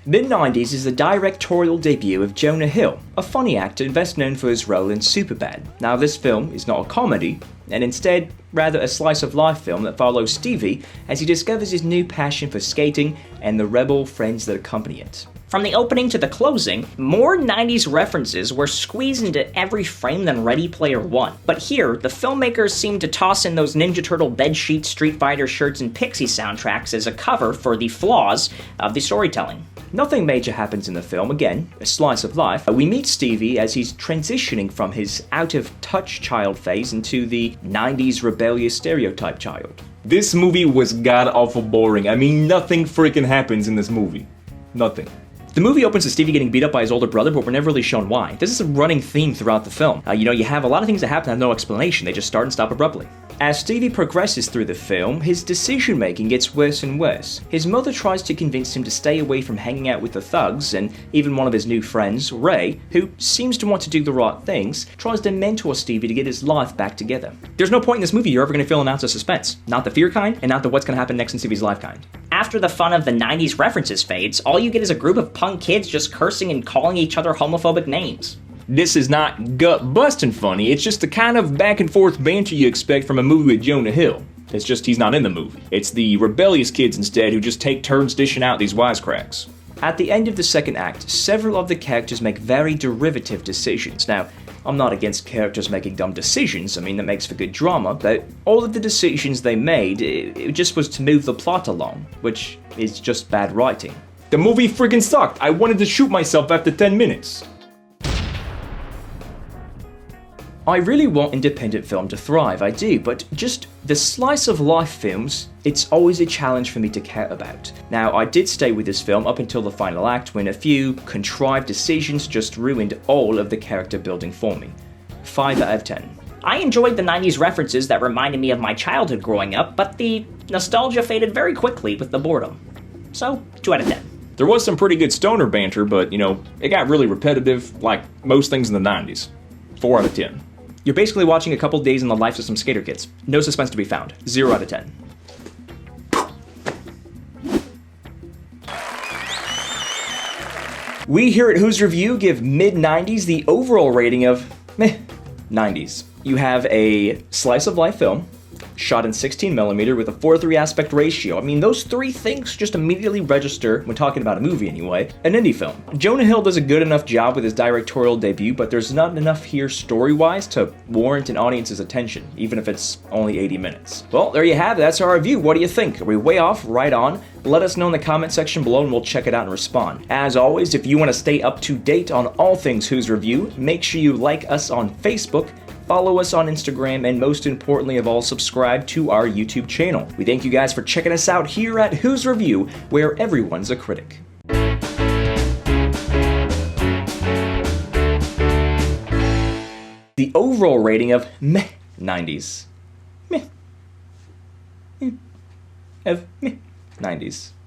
Mid90s is the directorial debut of Jonah Hill, a funny actor best known for his role in Superbad. Now this film is not a comedy, and instead rather a slice-of-life film that follows Stevie as he discovers his new passion for skating and the rebel friends that accompany it. From the opening to the closing, more 90s references were squeezed into every frame than Ready Player One. But here, the filmmakers seem to toss in those Ninja Turtle bedsheet, Street Fighter shirts, and Pixie soundtracks as a cover for the flaws of the storytelling. Nothing major happens in the film, again, a slice of life. We meet Stevie as he's transitioning from his out-of-touch child phase into the 90s rebellious stereotype child. This movie was god-awful boring. I mean, nothing freaking happens in this movie. Nothing. The movie opens with Stevie getting beat up by his older brother, but we're never really shown why. This is a running theme throughout the film. You have a lot of things that happen that have no explanation, they just start and stop abruptly. As Stevie progresses through the film, his decision-making gets worse and worse. His mother tries to convince him to stay away from hanging out with the thugs, and even one of his new friends, Ray, who seems to want to do the right things, tries to mentor Stevie to get his life back together. There's no point in this movie you're ever going to feel an ounce of suspense. Not the fear kind, and not the what's going to happen next in Stevie's life kind. After the fun of the 90s references fades, all you get is a group of punk kids just cursing and calling each other homophobic names. This is not gut-busting funny, it's just the kind of back-and-forth banter you expect from a movie with Jonah Hill. It's just he's not in the movie. It's the rebellious kids instead who just take turns dishing out these wisecracks. At the end of the second act, several of the characters make very derivative decisions. Now, I'm not against characters making dumb decisions, I mean that makes for good drama, but all of the decisions they made, it just was to move the plot along, which is just bad writing. The movie friggin' sucked. I wanted to shoot myself after 10 minutes. I really want independent film to thrive, I do, but just the slice of life films, it's always a challenge for me to care about. Now, I did stay with this film up until the final act when a few contrived decisions just ruined all of the character building for me. 5 out of 10. I enjoyed the 90s references that reminded me of my childhood growing up, but the nostalgia faded very quickly with the boredom. So, 2 out of 10. There was some pretty good stoner banter, but, it got really repetitive, like most things in the 90s. 4 out of 10. You're basically watching a couple days in the lives of some skater kids. No suspense to be found. 0 out of 10. We here at Who's Review give Mid90s the overall rating of meh 90s. You have a slice of life film, shot in 16mm with a 4:3 aspect ratio. I mean, those three things just immediately register, when talking about a movie anyway, an indie film. Jonah Hill does a good enough job with his directorial debut, but there's not enough here story-wise to warrant an audience's attention, even if it's only 80 minutes. Well, there you have it, that's our review. What do you think? Are we way off? Right on? Let us know in the comment section below and we'll check it out and respond. As always, if you want to stay up to date on all things Who's Review, make sure you like us on Facebook, follow us on Instagram, and most importantly of all, subscribe to our YouTube channel. We thank you guys for checking us out here at Who's Review, where everyone's a critic. The overall rating of meh 90s. Meh. Of meh 90s.